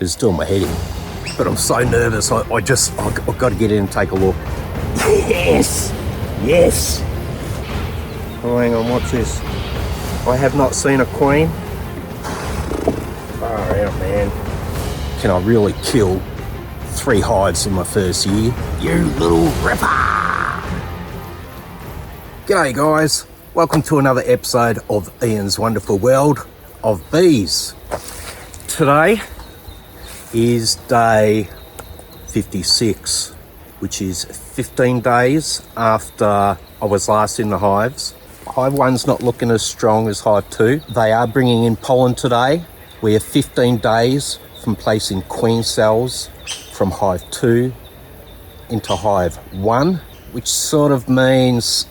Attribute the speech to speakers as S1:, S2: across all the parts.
S1: It's doing my head in. But I'm so nervous, I've got to get in and take a look. Yes! Yes! Oh, hang on, what's this? I have not seen a queen. Far out, man. Can I really kill 3 hives in my first year? You little ripper! G'day guys, welcome to another episode of Ian's Wonderful World of Bees. Today is day 56, which is 15 days after I was last in the hives. Hive 1's not looking as strong as Hive 2. They are bringing in pollen today. We are 15 days from placing queen cells from Hive 2 into Hive 1, which sort of means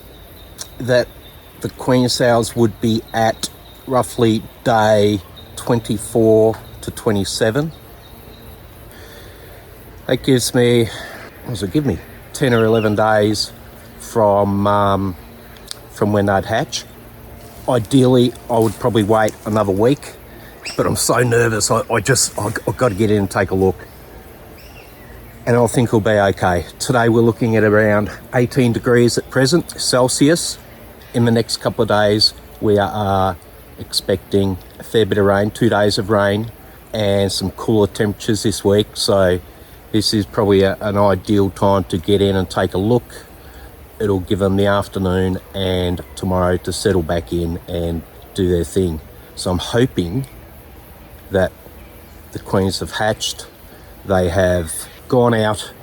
S1: that the queen cells would be at roughly day 24 to 27. That gives me, what does it give me? 10 or 11 days from when they'd hatch. Ideally, I would probably wait another week, but I'm so nervous, I've got to get in and take a look. And I think it'll be okay. Today we're looking at around 18 degrees at present, Celsius. In the next couple of days, we are expecting a fair bit of rain, 2 days of rain, and some cooler temperatures this week. So this is probably an ideal time to get in and take a look. It'll give them the afternoon and tomorrow to settle back in and do their thing. So I'm hoping that the queens have hatched, they have gone out,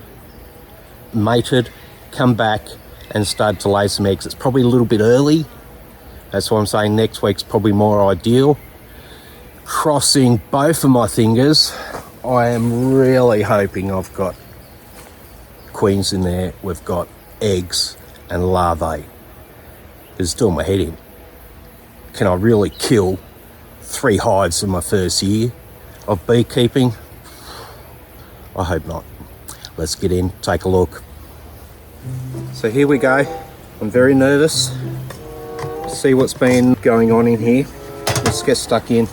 S1: mated, come back and started to lay some eggs. It's probably a little bit early. That's why I'm saying next week's probably more ideal. Crossing both of my fingers, I am really hoping I've got queens in there. We've got eggs and larvae. It's doing my head in. Can I really kill 3 hives in my first year of beekeeping? I hope not. Let's get in, take a look. So here we go. I'm very nervous. See what's been going on in here. Let's get stuck in.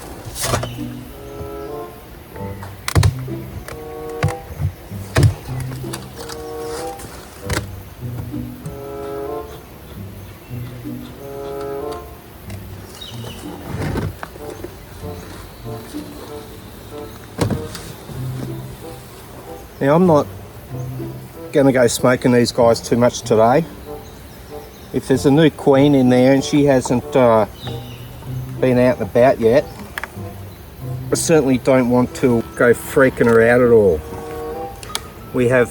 S1: Now I'm not going to go smoking these guys too much today. If there's a new queen in there and she hasn't been out and about yet, I certainly don't want to go freaking her out at all. We have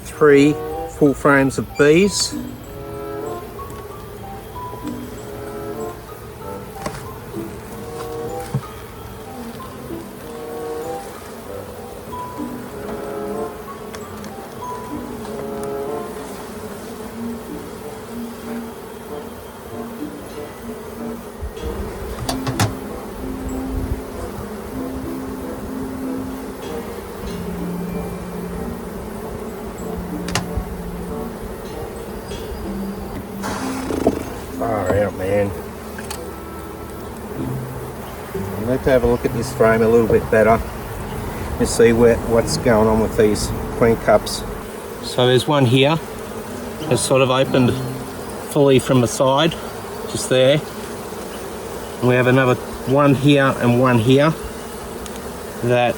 S1: 3 full frames of bees. Far out, man. I need to have a look at this frame a little bit better and see what's going on with these queen cups. So there's one here that's sort of opened fully from the side, just there. And we have another one here and one here that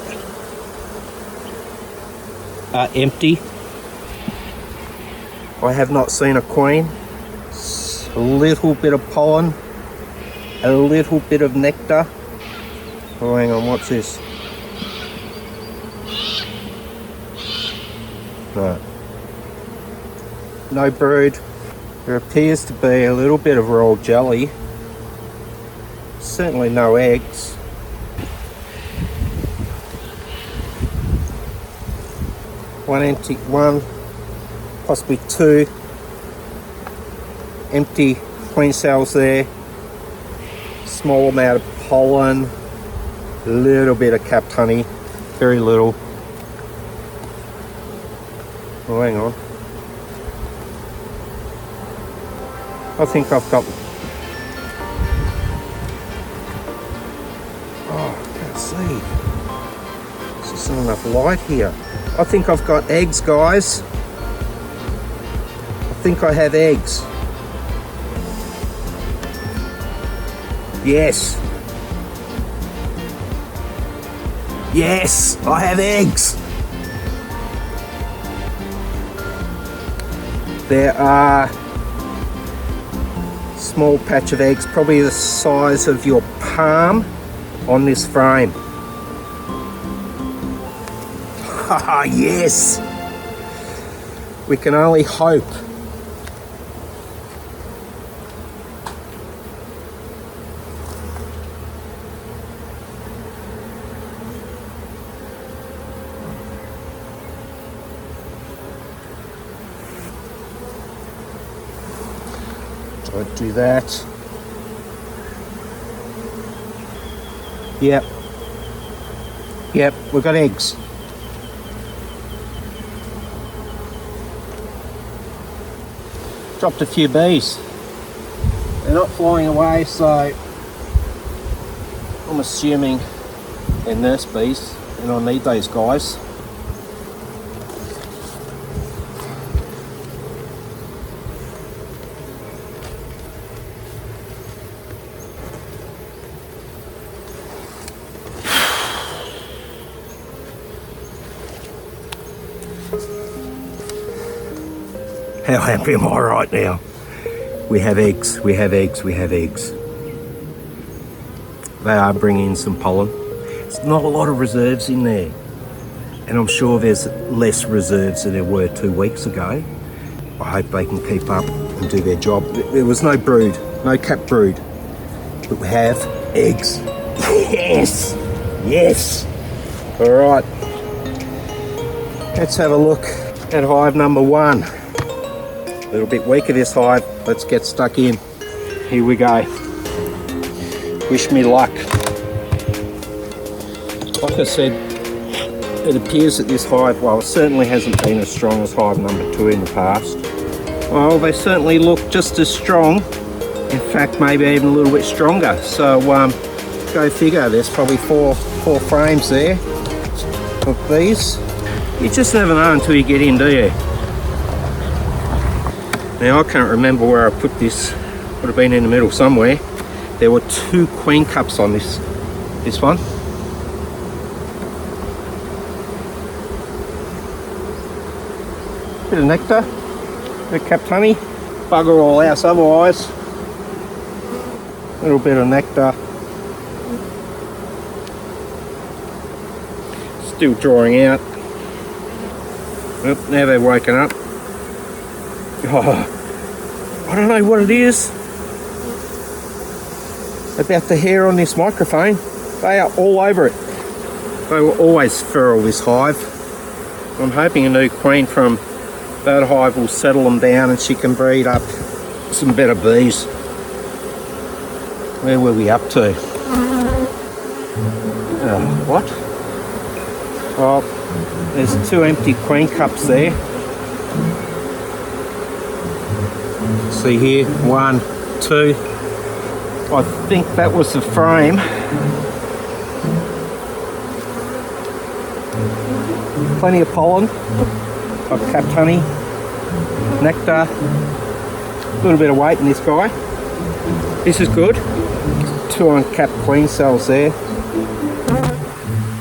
S1: are empty. I have not seen a queen. A little bit of pollen, a little bit of nectar. Oh, hang on, what's this? No. No brood. There appears to be a little bit of raw jelly. Certainly no eggs. One empty, one, possibly 2 empty queen cells there. Small amount of pollen, a little bit of capped honey, very little. Oh, hang on. I think I've got... Oh, I can't see. It's There's not enough light here. I think I've got eggs, guys. I think I have eggs. Yes. Yes, I have eggs. There are a small patch of eggs, probably the size of your palm, on this frame. Haha, yes. We can only hope. Don't do that. Yep. Yep, we've got eggs. Dropped a few bees. They're not flying away, so I'm assuming they're nurse bees, and I need those guys. How happy am I right now? We have eggs, we have eggs, we have eggs. They are bringing in some pollen. There's not a lot of reserves in there. And I'm sure there's less reserves than there were 2 weeks ago. I hope they can keep up and do their job. There was no brood, no capped brood. But we have eggs. Yes! Yes! All right. Let's have a look at hive number 1. A little bit weaker, this hive. Let's get stuck in. Here we go. Wish me luck. Like I said, it appears that this hive, well, it certainly hasn't been as strong as hive number 2 in the past. Well, they certainly look just as strong. In fact, maybe even a little bit stronger. So, go figure. There's probably four frames there of these. You just never know until you get in, do you? Now, I can't remember where I put this. Would have been in the middle somewhere. There were 2 queen cups on this one. Bit of nectar, bit of capped honey. Bugger all else otherwise. Little bit of nectar. Still drawing out. Oh, now they're woken up. Oh, I don't know what it is about the hair on this microphone. They are all over it. They were always feral, this hive. I'm hoping a new queen from that hive will settle them down and she can breed up some better bees. Where were we up to? What? Well, there's 2 empty queen cups there. See here, 1, 2. I think that was the frame. Plenty of pollen. Got capped honey, nectar, a little bit of weight in this guy. This is good. 2 uncapped queen cells there.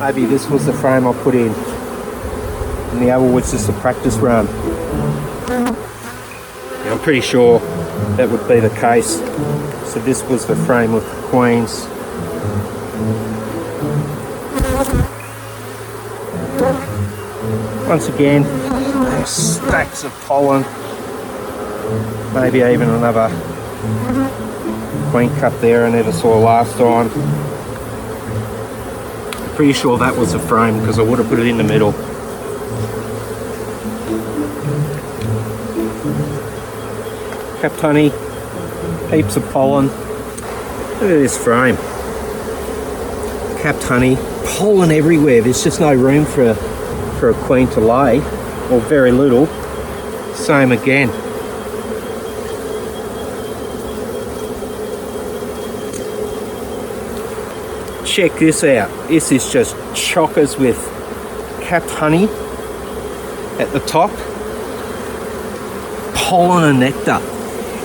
S1: Maybe this was the frame I put in. And the other was just a practice run. I'm pretty sure that would be the case. So this was the frame of the queens. Once again, stacks of pollen. Maybe even another queen cup there I never saw last time. I'm pretty sure that was the frame because I would have put it in the middle. Capped honey, heaps of pollen. Look at this frame. Capped honey, pollen everywhere. There's just no room for a queen to lay, or very little. Same again. Check this out. This is just chockers with capped honey at the top. Pollen and nectar.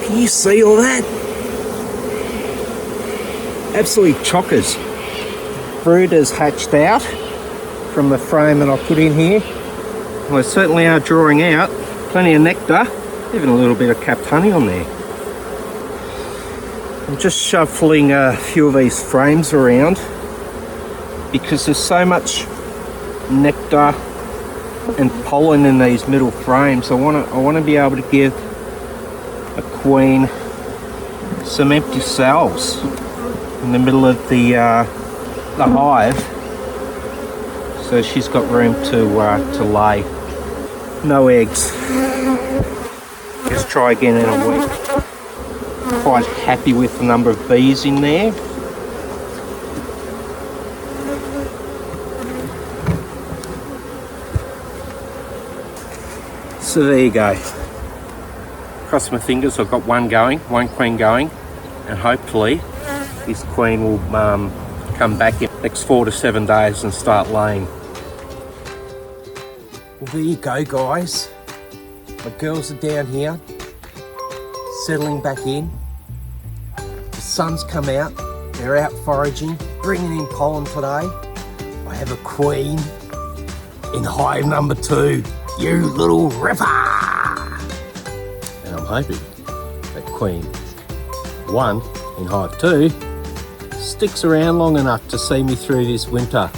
S1: Can you see all that? Absolutely chockers. Brood has hatched out from the frame that I put in here. Well, they certainly are drawing out plenty of nectar, even a little bit of capped honey on there. I'm just shuffling a few of these frames around because there's so much nectar and pollen in these middle frames. I want to be able to give a queen some empty cells in the middle of the hive, so she's got room to lay. No eggs. Let's try again in a week. Quite happy with the number of bees in there. So there you go. Cross my fingers, I've got one queen going, and hopefully this queen will come back in the next 4 to 7 days and start laying. Well, there you go, guys. My girls are down here, settling back in. The sun's come out, they're out foraging, bringing in pollen today. I have a queen in hive number 2. You little ripper! And I'm hoping that queen 1 in hive 2 sticks around long enough to see me through this winter.